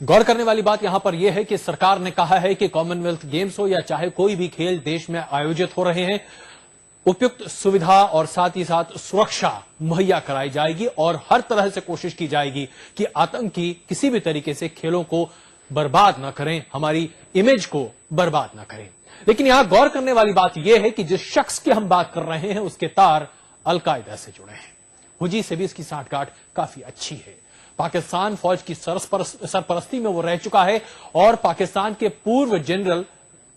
गौर करने वाली बात यहां पर यह है कि सरकार ने कहा है कि कॉमनवेल्थ गेम्स हो या चाहे कोई भी खेल देश में आयोजित हो रहे हैं, उपयुक्त सुविधा और साथ ही साथ सुरक्षा मुहैया कराई जाएगी और हर तरह से कोशिश की जाएगी कि आतंकी किसी भी तरीके से खेलों को बर्बाद न करें, हमारी इमेज को बर्बाद न करें। लेकिन यहां गौर करने वाली बात यह है कि जिस शख्स की हम बात कर रहे हैं उसके तार अलकायदा से जुड़े हैं। हुजी से भी इसकी साठगांठ काफी अच्छी है। पाकिस्तान फौज की सरपरस्ती में वो रह चुका है और पाकिस्तान के पूर्व जनरल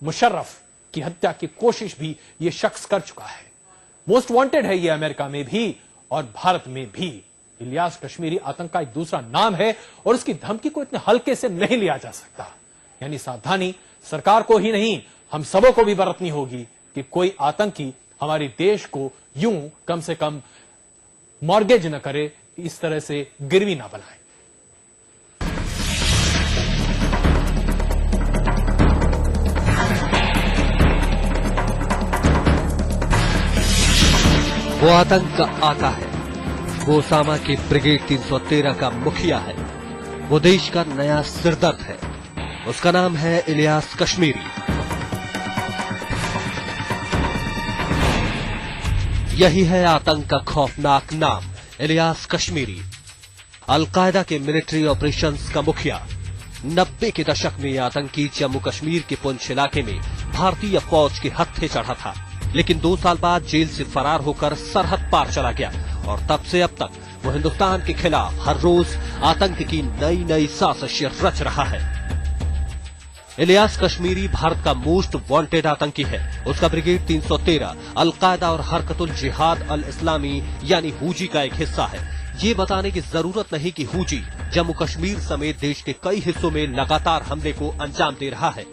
मुशर्रफ की हत्या की कोशिश भी ये शख्स कर चुका है। मोस्ट वांटेड है ये अमेरिका में भी और भारत में भी। इलियास कश्मीरी आतंक का एक दूसरा नाम है और उसकी धमकी को इतने हल्के से नहीं लिया जा सकता। यानी सावधानी सरकार को ही नहीं, हम सबों को भी बरतनी होगी कि कोई आतंकी हमारे देश को यूं कम से कम मॉर्गेज न करे, इस तरह से गिरवी ना बनाए। वो आतंक का आका है, वो ओसामा की ब्रिगेड 313 का मुखिया है, वो देश का नया सिरदर्द है। उसका नाम है इलियास कश्मीरी। यही है आतंक का खौफनाक नाम, इलियास कश्मीरी। अलकायदा के मिलिट्री ऑपरेशंस का मुखिया। 90 के दशक में आतंकी जम्मू कश्मीर के पुंछ इलाके में भारतीय फौज के हत्थे चढ़ा था, लेकिन 2 साल बाद जेल से फरार होकर सरहद पार चला गया और तब से अब तक वो हिंदुस्तान के खिलाफ हर रोज आतंक की नई नई साजिशें रच रहा है। इलियास कश्मीरी भारत का मोस्ट वांटेड आतंकी है। उसका ब्रिगेड 313 अलकायदा और हरकतुल जिहाद अल इस्लामी यानी हुजी का एक हिस्सा है। ये बताने की जरूरत नहीं कि हुजी जम्मू कश्मीर समेत देश के कई हिस्सों में लगातार हमले को अंजाम दे रहा है।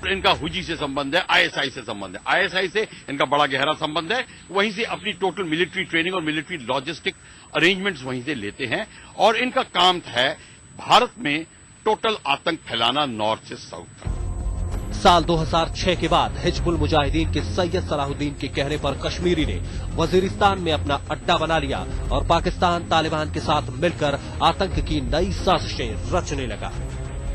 इनका हुजी से संबंध है, आईएसआई से संबंध है, आईएसआई से इनका बड़ा गहरा संबंध है। वहीं से अपनी टोटल मिलिट्री ट्रेनिंग और मिलिट्री लॉजिस्टिक अरेंजमेंट्स वहीं से लेते हैं और इनका काम है भारत में टोटल आतंक फैलाना नॉर्थ से साउथ तक। साल 2006 के बाद हिजबुल मुजाहिदीन के सैयद सलाहुद्दीन के कहने पर कश्मीरी ने वजीरिस्तान में अपना अड्डा बना लिया और पाकिस्तान तालिबान के साथ मिलकर आतंक की नई साजिशें रचने लगा।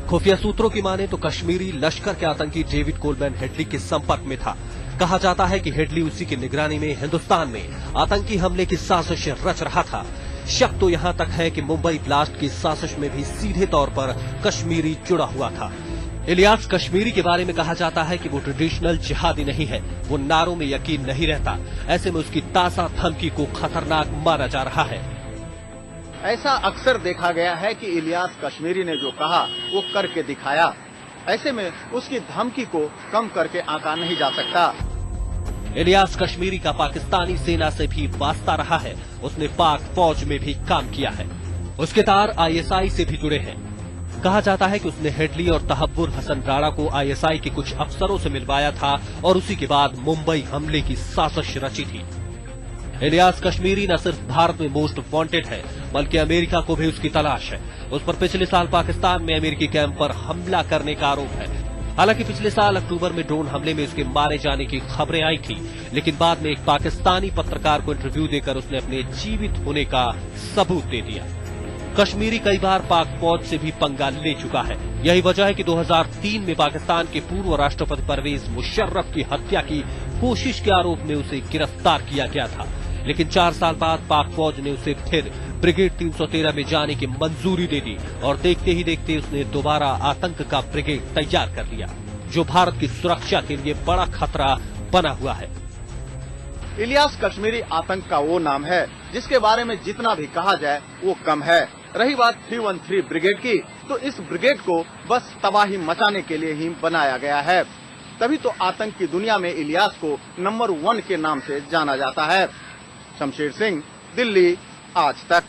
खुफिया सूत्रों की माने तो कश्मीरी लश्कर के आतंकी डेविड कोलमैन हेडली के संपर्क में था। कहा जाता है कि हेडली उसी की निगरानी में हिंदुस्तान में आतंकी हमले की साजिशें रच रहा था। शक तो यहां तक है कि मुंबई ब्लास्ट की साजिश में भी सीधे तौर पर कश्मीरी जुड़ा हुआ था। इलियास कश्मीरी के बारे में कहा जाता है कि वो ट्रेडिशनल जिहादी नहीं है, वो नारों में यकीन नहीं रहता। ऐसे में उसकी ताजा धमकी को खतरनाक माना जा रहा है। ऐसा अक्सर देखा गया है कि इलियास कश्मीरी ने जो कहा वो करके दिखाया। ऐसे में उसकी धमकी को कम करके आंका नहीं जा सकता। इलियास कश्मीरी का पाकिस्तानी सेना से भी वास्ता रहा है। उसने पाक फौज में भी काम किया है। उसके तार आईएसआई से भी जुड़े हैं। कहा जाता है कि उसने हेडली और तहव्वुर हसन राणा को आईएसआई के कुछ अफसरों से मिलवाया था और उसी के बाद मुंबई हमले की साजिश रची थी। इलियास कश्मीरी न सिर्फ भारत में मोस्ट वांटेड है बल्कि अमेरिका को भी उसकी तलाश है। उस पर पिछले साल पाकिस्तान में अमेरिकी कैंप पर हमला करने का आरोप है। हालांकि पिछले साल अक्टूबर में ड्रोन हमले में उसके मारे जाने की खबरें आई थी, लेकिन बाद में एक पाकिस्तानी पत्रकार को इंटरव्यू देकर उसने अपने जीवित होने का सबूत दे दिया। कश्मीरी कई बार पाक फौज से भी पंगा ले चुका है। यही वजह है कि 2003 में पाकिस्तान के पूर्व राष्ट्रपति परवेज मुशर्रफ की हत्या की कोशिश के आरोप में उसे गिरफ्तार किया गया था, लेकिन 4 साल बाद पाक फौज ने उसे फिर ब्रिगेड 313 में जाने की मंजूरी दे दी और देखते ही देखते उसने दोबारा आतंक का ब्रिगेड तैयार कर लिया, जो भारत की सुरक्षा के लिए बड़ा खतरा बना हुआ है। इलियास कश्मीरी आतंक का वो नाम है जिसके बारे में जितना भी कहा जाए वो कम है। रही बात 313 ब्रिगेड की, तो इस ब्रिगेड को बस तबाही मचाने के लिए ही बनाया गया है। तभी तो आतंक की दुनिया में इलियास को नंबर 1 के नाम से जाना जाता है। शमशेर सिंह, दिल्ली, आज तक।